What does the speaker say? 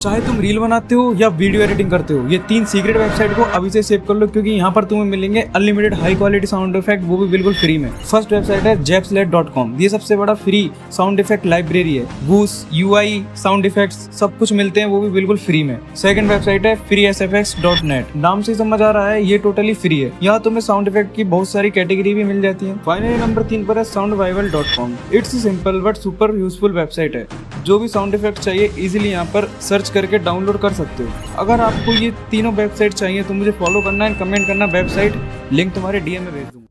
चाहे तुम रील बनाते हो या वीडियो एडिटिंग करते हो, ये 3 सीक्रेट वेबसाइट को अभी से सेव कर लो, क्योंकि यहाँ पर तुम्हें मिलेंगे unlimited high quality sound effect, वो भी बिल्कुल फ्री में। फर्स्ट वेबसाइट है japslet.com। ये सबसे बड़ा फ्री साउंड इफेक्ट लाइब्रेरी है। बूस, यूआई, साउंड इफेक्ट्स सब कुछ मिलते हैं, वो भी बिल्कुल फ्री में। सेकंड वेबसाइट है freesfx.net। नाम से समझ आ रहा है ये टोटली फ्री है। यहाँ तुम्हें साउंड इफेक्ट की बहुत सारी कैटेगरी भी मिल जाती है। फाइनली नंबर 3 पर है soundvival.com। It's simple but super useful website है। जो भी साउंड इफेक्ट चाहिए इजीली यहाँ पर सर्च करके डाउनलोड कर सकते हो। अगर आपको ये तीनों वेबसाइट चाहिए तो मुझे फॉलो करना है, कमेंट करना वेबसाइट, लिंक तुम्हारे डीएम में भेज दूंगा।